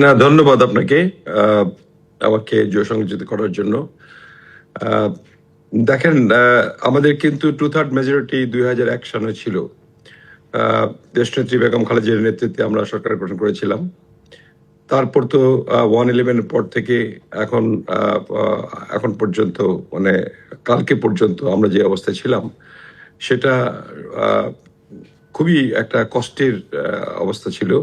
না, ধন্যবাদ আপনাকে আহ, আমাকে সংযোজিত করার জন্য। আহ, দেখেন, আমাদের কিন্তু 2/3 মেজরিটি 2001 সালে ছিল। আহ, দেশনেত্রী বেগম খালেদা জিয়ার নেতৃত্বে আমরা সরকার গঠন করেছিলাম। তারপর তো 111 পর থেকে এখন এখন পর্যন্ত, মানে কালকে পর্যন্ত আমরা যে অবস্থায় ছিলাম সেটা আহ, খুবই একটা কষ্টের অবস্থা ছিল।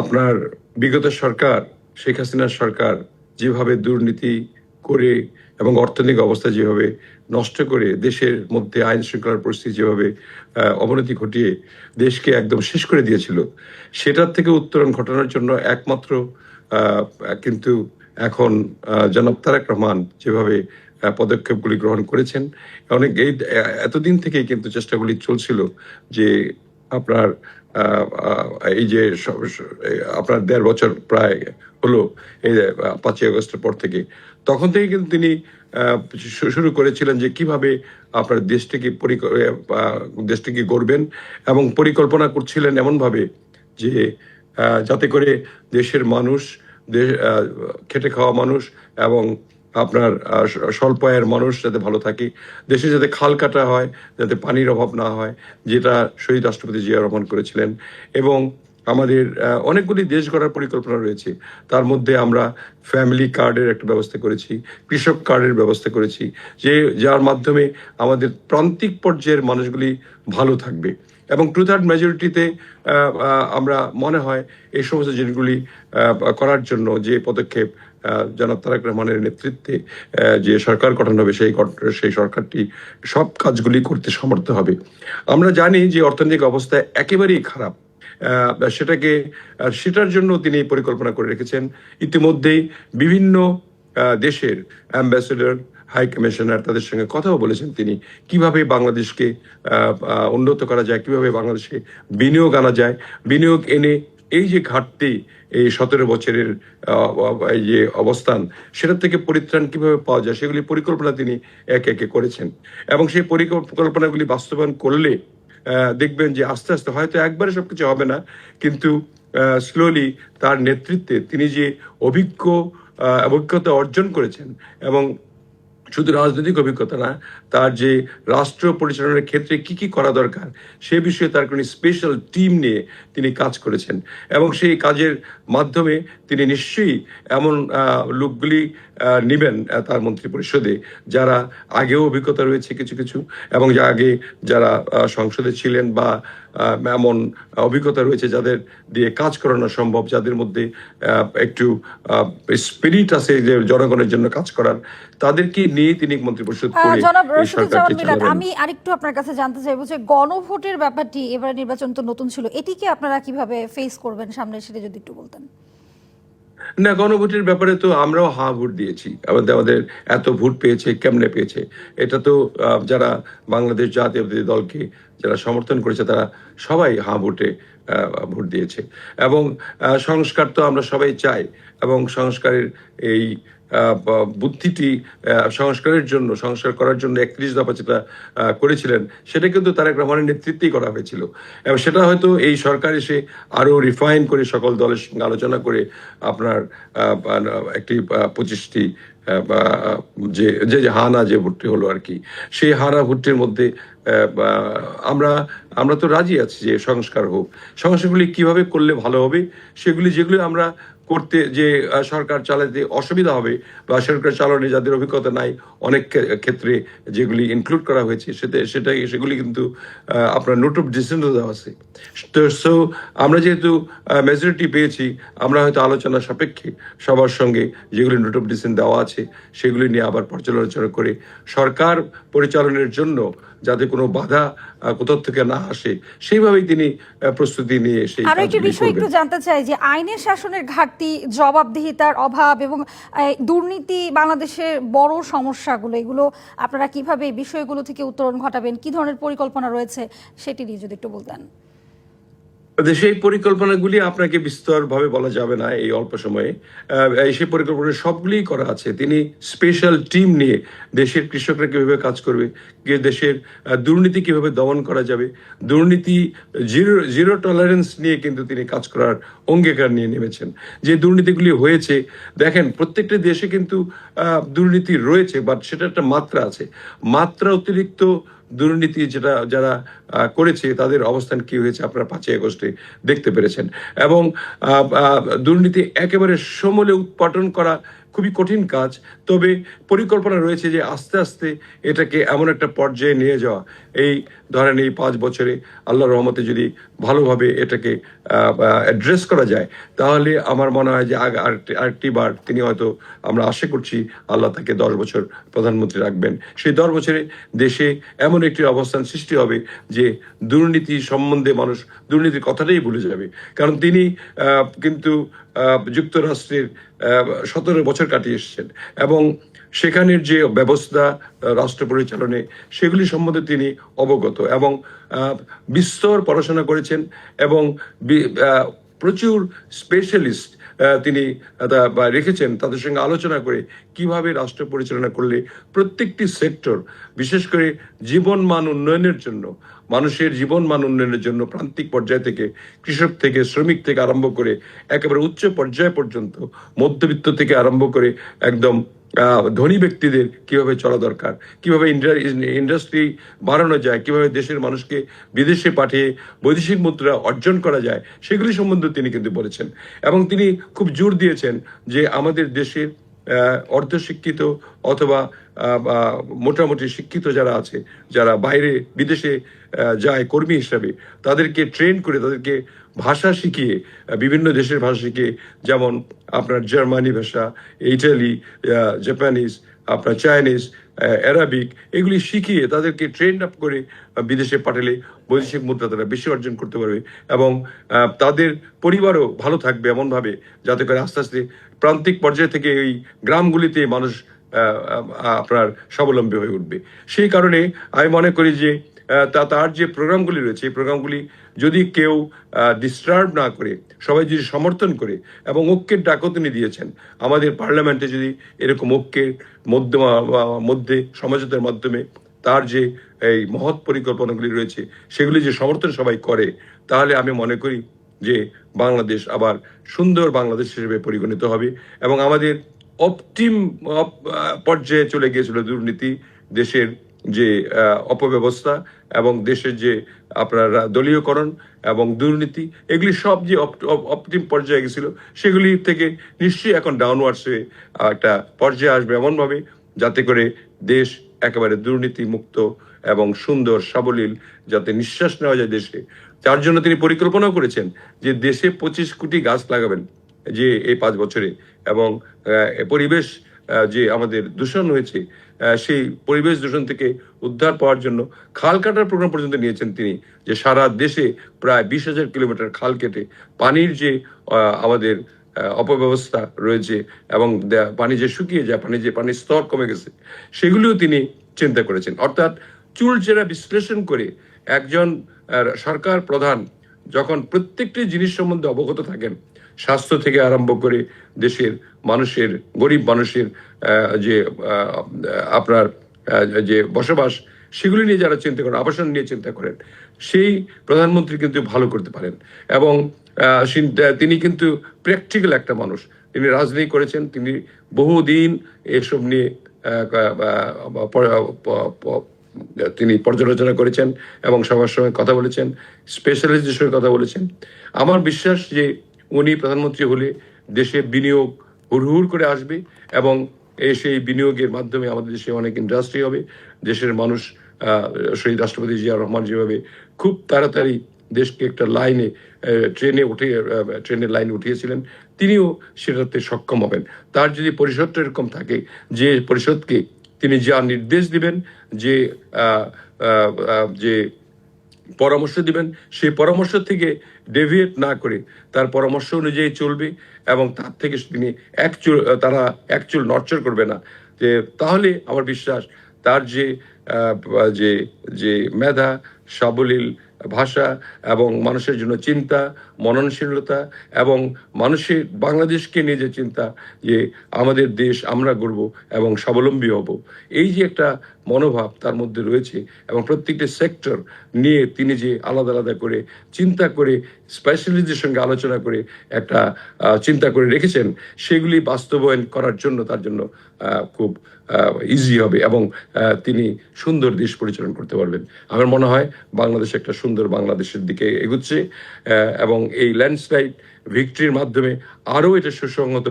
আপনার বিগত সরকার, শেখ হাসিনার সরকার যেভাবে দুর্নীতি করে এবং অর্থনৈতিক অবস্থা যেভাবে নষ্ট করে দেশের মধ্যে আইন শৃঙ্খলার পরিস্থিতি যেভাবে অবনতি ঘটিয়ে দেশকে একদম শেষ করে দিয়েছিল, সেটার থেকে উত্তরণ ঘটানোর জন্য একমাত্র আহ, কিন্তু এখন জনাব তারেক রহমান যেভাবে পদক্ষেপগুলি গ্রহণ করেছেন, অনেক এতদিন থেকেই কিন্তু চেষ্টাগুলি চলছিল যে আপনার এই যে আপনার 1.5 বছর প্রায় হলো এই 5ই আগস্টের পর থেকে, তখন থেকে কিন্তু তিনি শুরু করেছিলেন যে কিভাবে আপনার দেশটিকে গড়বেন, এবং পরিকল্পনা করছিলেন এমন ভাবে যে যাতে করে দেশের মানুষ, খেটে খাওয়া মানুষ এবং আপনার স্বল্প আয়ের মানুষ যাতে ভালো থাকে, দেশে যাতে খাল কাটা হয়, যাতে পানির অভাব না হয়, যেটা শহীদ রাষ্ট্রপতি জিয়া রহমান করেছিলেন। এবং আমাদের অনেকগুলি দেশ গড়ার পরিকল্পনা রয়েছে। তার মধ্যে আমরা ফ্যামিলি কার্ডের একটা ব্যবস্থা করেছি, কৃষক কার্ডের ব্যবস্থা করেছি, যার মাধ্যমে আমাদের প্রান্তিক পর্যায়ের মানুষগুলি ভালো থাকবে। এবং 2/3 মেজরিটিতে আমরা মনে হয় এই সমস্ত জিনিসগুলি করার জন্য যে পদক্ষেপ জনাব তারেক রহমানের নেতৃত্বে যে সরকার গঠন হবে, সেই সরকারটি সব কাজগুলি করতে সমর্থ হবে। আমরা জানি যে অর্থনৈতিক অবস্থা একেবারেই খারাপ। সেটার জন্য তিনি পরিকল্পনা করে রেখেছেন। ইতিমধ্যেই বিভিন্ন দেশের অ্যাম্বাসেডর, হাই কমিশনার তাদের সঙ্গে কথাও বলেছেন তিনি, কিভাবে বাংলাদেশকে উন্নত করা যায়, কিভাবে বাংলাদেশে বিনিয়োগ আনা যায়, বিনিয়োগ এনে এই যে ঘাটতি, এই 17 বছরের এই যে অবস্থান, সেটার থেকে পরিত্রাণ কিভাবে পাওয়া যায়, সেগুলি পরিকল্পনা তিনি একে একে করেছেন। এবং সেই পরিকল্পনাগুলি বাস্তবায়ন করলে দেখবেন যে আস্তে আস্তে, হয়তো একবারে সবকিছু হবে না, কিন্তু স্লোলি তার নেতৃত্বে তিনি যে অভিজ্ঞতা অর্জন করেছেন, এবং শুধু রাজনৈতিক অভিজ্ঞতা না, তার যে রাষ্ট্র পরিচালনার ক্ষেত্রে কি কি করা দরকার সে বিষয়ে তার কোনো স্পেশাল টিম নিয়ে তিনি কাজ করেছেন। এবং সেই কাজের মাধ্যমে তিনি নিশ্চয়ই এমন লোকগুলি নিবেন তার মন্ত্রী পরিষদে যারা আগেও অভিজ্ঞতা রয়েছে কিছু কিছু, এবং আগে যারা সংসদে ছিলেন বা এমন অভিজ্ঞতা রয়েছে যাদের দিয়ে কাজ করানো সম্ভব, যাদের মধ্যে একটু স্পিরিট আছে যে জনগণের জন্য কাজ করার, তাদেরকে নিয়ে তিনি মন্ত্রিপরিষদ করে জনাব এই সরকারকে রশিদুজ্জামান মিলাদ, চালাবেন। আমি আরেকটু আপনার কাছে জানতে চাইবো যে গণভোটের ব্যাপারটি, এবার নির্বাচন তো নতুন ছিল, এটিকে আপনারা কিভাবে ফেস করবেন সামনে, সেটা যদি একটু বলতেন। না, গণভোটের ব্যাপারে তো আমরাও ভোট দিয়েছি। আমাদের আমাদের এত ভোট পেয়েছে কেমনে পেয়েছে, এটা তো যারা বাংলাদেশ জাতীয়তাবাদী দলকে যারা সমর্থন করেছে তারা সবাই ভোটে ভোট দিয়েছে। এবং সংস্কার তো আমরা সবাই চাই, এবং সংস্কারের এই বুদ্ধিটি সংস্কার করার জন্য 31 দফা যেটা করেছিলেন, সেটা কিন্তু তারেক রহমানের নেতৃত্বেই করা হয়েছিল। এবং সেটা হয়তো এই সরকার এসে আরো রিফাইন করে সকল দলের সঙ্গে আলোচনা করে আপনার একটি 25টি যে যে হানা যে ভোটটি হলো আর কি, সেই হানা ভোটটির মধ্যে আমরা আমরা তো রাজি আছি যে সংস্কার হোক। সংস্কারগুলি কিভাবে করলে ভালো হবে, যেগুলি আমরা করতে, যে সরকার চালাতে অসুবিধা হবে বা সরকার চালানো যাদের অভিজ্ঞতা নাই, অনেক ক্ষেত্রে যেগুলি ইনক্লুড করা হয়েছে সেগুলি কিন্তু আপনার নোট অফ ডিসেন্ট দেওয়া আছে। তো সো আমরা যেহেতু মেজরিটি পেয়েছি, আমরা হয়তো আলোচনা সাপেক্ষে সবার সঙ্গে যেগুলি নোট অফ ডিসেন্ট দেওয়া আছে সেগুলি নিয়ে আবার পর্যালোচনা করে সরকার পরিচালনের জন্য যাতে কোনো বাধা কোথাও থেকে না আসে, সেইভাবেই তিনি প্রস্তুতি নিয়ে সেই আরো একটি কাজগুলি বিষয় একটু করবেন। জানতে চাই যে আইনের শাসনের ঘাটতি, জবাবদিহিতার অভাব এবং দুর্নীতি বাংলাদেশের বড় সমস্যাগুলো, এগুলো আপনারা কিভাবে এই বিষয়গুলো থেকে উত্তরণ ঘটাবেন, কি ধরনের পরিকল্পনা রয়েছে সেটি নিয়ে যদি একটু বলতেন। সেই পরিকল্পনাগুলি আপনাকে বিস্তরভাবে বলা যাবে না এই অল্প সময়ে। সেই পরিকল্পনা সবগুলিই করা আছে। তিনি স্পেশাল টিম নিয়ে দেশের কৃষকরা কিভাবে কাজ করবে, দেশের দুর্নীতি কিভাবে দমন করা যাবে, দুর্নীতি জিরো জিরো টলারেন্স নিয়ে কিন্তু তিনি কাজ করার অঙ্গীকার নিয়ে নেমেছেন। যে দুর্নীতিগুলি হয়েছে, দেখেন প্রত্যেকটা দেশে কিন্তু দুর্নীতি রয়েছে, বাট সেটা একটা মাত্রা আছে। মাত্রা অতিরিক্ত দুর্নীতি যেটা যারা করেছে তাদের অবস্থান কি হয়েছে আপনারা 5ই আগস্টে দেখতে পেরেছেন। এবং দুর্নীতি একেবারে সমূলে উৎপাটন করা খুবই কঠিন কাজ, তবে পরিকল্পনা রয়েছে যে আস্তে আস্তে এটাকে এমন একটা পর্যায়ে নিয়ে যাওয়া, এই ধরেন এই 5 বছরে আল্লাহর রহমতে যদি ভালোভাবে এটাকে অ্যাড্রেস করা যায়, তাহলে আমার মনে হয় যে আরেকটি বার তিনি হয়তো, আমরা আশা করছি আল্লাহ তাকে 10 বছর প্রধানমন্ত্রী রাখবেন। সেই 10 বছরে দেশে এমন একটি অবস্থান সৃষ্টি হবে যে দুর্নীতি সম্বন্ধে মানুষ দুর্নীতির কথাটাই ভুলে যাবে। কারণ তিনি কিন্তু যুক্তরাষ্ট্রের 17 বছর কাটিয়ে এসেছেন এবং সেখানের যে ব্যবস্থা রাষ্ট্র পরিচালনে সেগুলি সম্বন্ধে তিনি অবগত এবং বিস্তর পড়াশোনা করেছেন এবং প্রচুর স্পেশালিস্ট তিনি রেখেছেন, তাদের সঙ্গে আলোচনা করে কিভাবে রাষ্ট্র পরিচালনা করলে প্রত্যেকটি সেক্টর, বিশেষ করে জীবন মান উন্নয়নের জন্য, মানুষের জীবন মান উন্নয়নের জন্য প্রান্তিক পর্যায় থেকে, কৃষক থেকে, শ্রমিক থেকে আরম্ভ করে একেবারে উচ্চ পর্যায় পর্যন্ত, মধ্যবিত্ত থেকে আরম্ভ করে একদম ধনী ব্যক্তিদের কিভাবে চলা দরকার, কিভাবে ইন্ডাস্ট্রি বাড়ানো যায়, কিভাবে দেশের মানুষকে বিদেশে পাঠিয়ে বৈদেশিক মুদ্রা অর্জন করা যায়, সেগুলি সম্বন্ধে তিনি কিন্তু বলেছেন। এবং তিনি খুব জোর দিয়েছেন যে আমাদের দেশের অর্ধশিক্ষিত অথবা মোটামুটি শিক্ষিত যারা আছে, যারা বাইরে বিদেশে যায় কর্মী হিসাবে, তাদেরকে ট্রেন করে, তাদেরকে ভাষা শিখিয়ে, বিভিন্ন দেশের ভাষা শিখিয়ে, যেমন আপনার জার্মানি ভাষা, ইটালি, জাপানিজ, আপনার চাইনিজ, অ্যারাবিক, এগুলি শিখিয়ে তাদেরকে ট্রেন আপ করে বিদেশে পাঠালে বৈদেশিক মুদ্রা তারা বেশি অর্জন করতে পারবে এবং তাদের পরিবারও ভালো থাকবে এমনভাবে, যাতে করে আস্তে আস্তে প্রান্তিক পর্যায় থেকে এই গ্রামগুলিতে মানুষ আপনার স্বাবলম্বী হয়ে উঠবে। সেই কারণে আমি মনে করি যে তার যে প্রোগ্রামগুলি রয়েছে, এই প্রোগ্রামগুলি যদি কেউ ডিস্টার্ব না করে, সবাই যদি সমর্থন করে, এবং ঐক্যের ডাকও তিনি দিয়েছেন, আমাদের পার্লামেন্টে যদি এরকম ঐক্যের মধ্যে সমঝোতার মাধ্যমে তার যে এই মহৎ পরিকল্পনাগুলি রয়েছে সেগুলি যে সমর্থন সবাই করে, তাহলে আমি মনে করি যে বাংলাদেশ আবার সুন্দর বাংলাদেশ হিসেবে পরিগণিত হবে। এবং আমাদের অপটিম পর্যায়ে চলে গিয়েছিল দুর্নীতি, দেশের যে অপব্যবস্থা এবং দেশের যে আপনার দলীয়করণ এবং দুর্নীতি, এগুলি সব যে অপটিম পর্যায়ে গেছিল, সেগুলি থেকে নিশ্চয়ই এখন ডাউনওয়ার্ডস হয়ে একটা পর্যায়ে আসবে এমনভাবে যাতে করে দেশ একেবারে দুর্নীতি মুক্ত এবং সুন্দর সাবলীল, যাতে নিঃশ্বাস নেওয়া যায় দেশে। তার জন্য তিনি পরিকল্পনাও করেছেন যে দেশে 25 কোটি গাছ লাগাবেন যে এই 5 বছরে, এবং পরিবেশ যে আমাদের দূষণ হয়েছে সেই পরিবেশ দূষণ থেকে উদ্ধার পাওয়ার জন্য খাল কাটার প্রোগ্রাম পর্যন্ত নিয়েছেন তিনি, যে সারা দেশে প্রায় 20,000 কিলোমিটার খাল কেটে পানির যে আমাদের অপব্যবস্থা রয়েছে এবং পানি যে শুকিয়ে যায়, পানির স্তর কমে গেছে, সেগুলিও তিনি চিন্তা করেছেন। অর্থাৎ চুলচেরা বিশ্লেষণ করে একজন সরকার প্রধান যখন প্রত্যেকটি জিনিস সম্বন্ধে অবগত থাকেন, স্বাস্থ্য থেকে আরম্ভ করে দেশের মানুষের, গরিব মানুষের যে আপনার যে বসবাস, সেগুলি নিয়ে যারা চিন্তা করেন, আবাসন নিয়ে চিন্তা করেন, সেই প্রধানমন্ত্রী কিন্তু ভালো করতে পারেন। এবং তিনি কিন্তু প্র্যাকটিক্যাল একটা মানুষ, তিনি রাজনীতি করেছেন, তিনি বহুদিন এসব নিয়ে তিনি পর্যালোচনা করেছেন এবং সবার সঙ্গে কথা বলেছেন, স্পেশালিস্টদের সঙ্গে কথা বলেছেন। আমার বিশ্বাস যে উনি প্রধানমন্ত্রী হলে দেশে বিনিয়োগ হুড়হুড় করে আসবে এবং সেই বিনিয়োগের মাধ্যমে আমাদের দেশে অনেক ইন্ডাস্ট্রি হবে। দেশের মানুষ, শহীদ রাষ্ট্রপতি জিয়া রহমান যেভাবে খুব তাড়াতাড়ি দেশকে একটা লাইনে ট্রেনের লাইনে উঠিয়েছিলেন, তিনিও সেটাতে সক্ষম হবেন। তার যদি পরিষদটা এরকম থাকে যে পরিষদকে তিনি যা নির্দেশ দিবেন, যে যে পরামর্শ দিবেন, সেই পরামর্শ থেকে ডেভিয়েট না করে তার পরামর্শ অনুযায়ী চলবে এবং তার থেকে তিনি তারা একচুল নড়চড় করবে না, যে তাহলে আমার বিশ্বাস তার যে যে মেধা, সাবলীল ভাষা এবং মানুষের জন্য চিন্তা, মননশীলতা এবং মানুষের বাংলাদেশকে নিয়ে যে চিন্তা যে আমাদের দেশ আমরা গড়ব এবং স্বাবলম্বী হব, এই যে একটা মনোভাব তার মধ্যে রয়েছে এবং প্রত্যেকটি সেক্টর নিয়ে তিনি যে আলাদা আলাদা করে চিন্তা করে স্পেশালিস্টদের সঙ্গে আলোচনা করে একটা চিন্তা করে রেখেছেন, সেগুলি বাস্তবায়ন করার জন্য তার জন্য খুব ইজি হবে এবং তিনি সুন্দর দেশ পরিচালনা করতে পারবেন। আমার মনে হয় বাংলাদেশ একটা সুন্দর বাংলাদেশের দিকে এগুচ্ছে এবং এই ল্যান্ডস্লাইড ভিক্টরির মাধ্যমে আরো এটা সুসংহত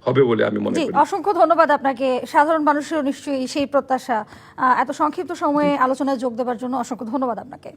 হবে বলে আমি মনে জি, করি। অসংখ্য ধন্যবাদ আপনাকে। সাধারণ মানুষেরও নিশ্চয়ই সেই প্রত্যাশা। এত সংক্ষিপ্ত সময়ে আলোচনায় যোগ দেওয়ার জন্য অসংখ্য ধন্যবাদ আপনাকে।